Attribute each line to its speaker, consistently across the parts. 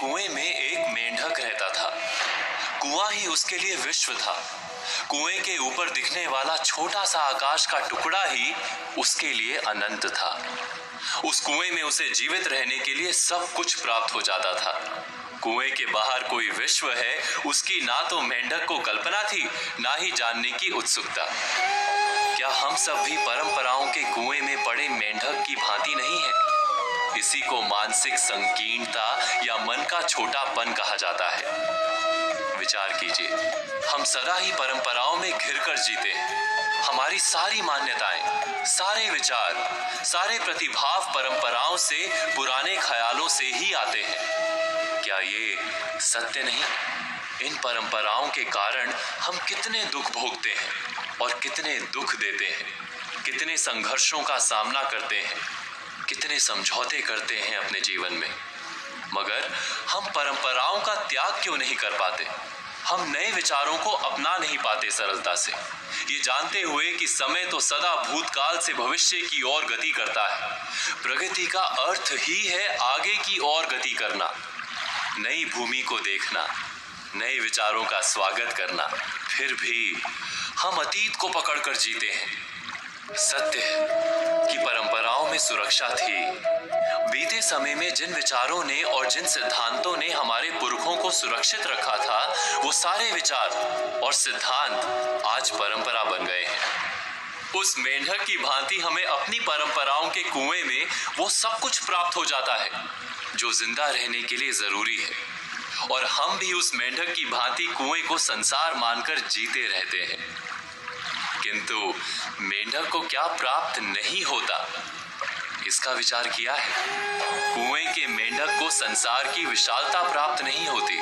Speaker 1: कुएं में एक मेंढक रहता था। कुआं ही उसके लिए विश्व था। कुएं के ऊपर दिखने वाला छोटा सा आकाश का टुकड़ा ही उसके लिए अनंत था। उस कुएं में उसे जीवित रहने के लिए सब कुछ प्राप्त हो जाता था। कुएं के बाहर कोई विश्व है, उसकी ना तो मेंढक को कल्पना थी, ना ही जानने की उत्सुकता। क्या हम सब भी परंपराओं के कुएं में पड़े मेंढक की भांति नहीं है? इसी को मानसिक संकीर्णता या मन का छोटापन कहा जाता है। विचार कीजिए, हम सदा ही परंपराओं में घिरकर जीते हैं। हमारी सारी मान्यताएं, सारे विचार, सारे प्रतिभाव परंपराओं से, पुराने ख्यालों से ही आते हैं। क्या ये सत्य नहीं? इन परंपराओं के कारण हम कितने दुख भोगते हैं और कितने दुख देते हैं, कितने संघर्षों का सामना करते हैं, कितने समझौते करते हैं अपने जीवन में। मगर हम परंपराओं का त्याग क्यों नहीं कर पाते? हम नए विचारों को अपना नहीं पाते सरलता से, ये जानते हुए कि समय तो सदा भूतकाल से भविष्य की ओर गति करता है। प्रगति का अर्थ ही है आगे की ओर गति करना, नई भूमि को देखना, नए विचारों का स्वागत करना। फिर भी हम अतीत को पकड़कर जीते हैं। सत्य है कि परंपराओं में सुरक्षा थी। बीते समय में जिन विचारों ने और जिन सिद्धांतों ने हमारे पुरखों को सुरक्षित रखा था, वो सारे विचार और सिद्धांत आज परंपरा बन गए हैं। उस मेंढक की भांति हमें अपनी परंपराओं के कुएं में वो सब कुछ प्राप्त हो जाता है जो जिंदा रहने के लिए जरूरी है, और हम भी उस मेंढक की भांति कुएं को संसार मानकर जीते रहते हैं। किंतु मेंढक को क्या प्राप्त नहीं होता, इसका विचार किया है? कुएं के मेंढक को संसार की विशालता प्राप्त नहीं होती,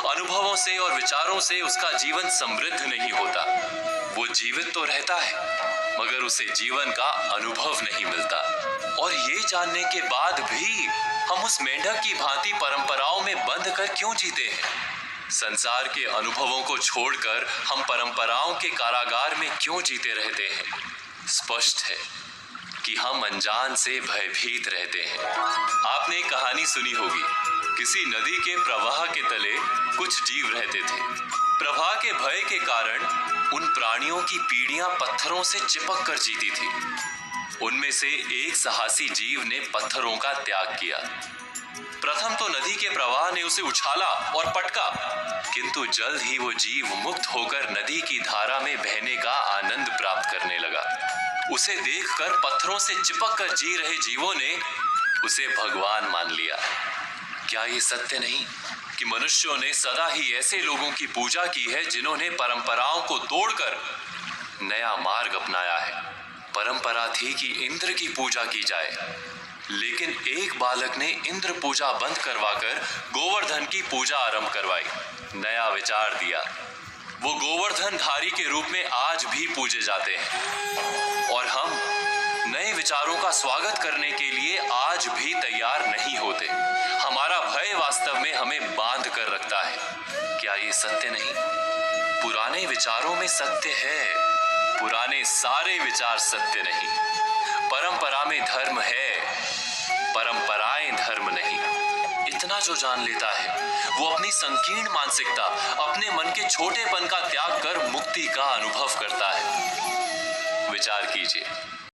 Speaker 1: अनुभवों से और विचारों से उसका जीवन समृद्ध नहीं होता। वो जीवित तो रहता है, मगर उसे जीवन का अनुभव नहीं मिलता। और ये जानने के बाद भी हम उस मेंढक की भांति परंपराओं में बंध कर क्यों जीते हैं? संसार के अनुभवों को छोड़कर हम परंपराओं के कारागार में क्यों जीते रहते हैं? स्पष्ट है कि हम अनजान से भयभीत रहते हैं। आपने एक कहानी सुनी होगी, किसी नदी के प्रवाह के तले कुछ जीव रहते थे। प्रवाह के भय के कारण उन प्राणियों की पीढ़ियां पत्थरों से चिपक कर जीती थी। उनमें से एक साहसी जीव ने पत्थरों का त्याग किया। प्रथम तो नदी के प्रवाह ने उसे उछाला और पटका, किंतु जल्द ही वो जीव मुक्त होकर नदी की धारा में बहने का आनंद प्राप्त करने लगा। उसे देखकर पत्थरों से चिपक कर जी रहे जीवों ने उसे भगवान मान लिया। क्या ये सत्य नहीं कि मनुष्यों ने सदा ही ऐसे लोगों की पूजा की है जिन्होंने परंपराओं को तोड़कर नया मार्ग अपनाया है? परंपरा थी कि इंद्र की पूजा की जाए, लेकिन एक बालक ने इंद्र पूजा बंद करवाकर गोवर्धन की पूजा आरंभ करवाई, नया विचार दिया। वो गोवर्धन धारी के रूप में आज भी पूजे जाते हैं, और हम नए विचारों का स्वागत करने के लिए आज भी तैयार नहीं होते। हमारा भय वास्तव में हमें बांध कर रखता है। क्या ये सत्य नहीं? पुराने विचारों में सत्य है, पुराने सारे विचार सत्य नहीं। परंपरा में धर्म है, परंपराएं धर्म नहीं। इतना जो जान लेता है वो अपनी संकीर्ण मानसिकता, अपने मन के छोटेपन का त्याग कर मुक्ति का अनुभव करता है। विचार कीजिए,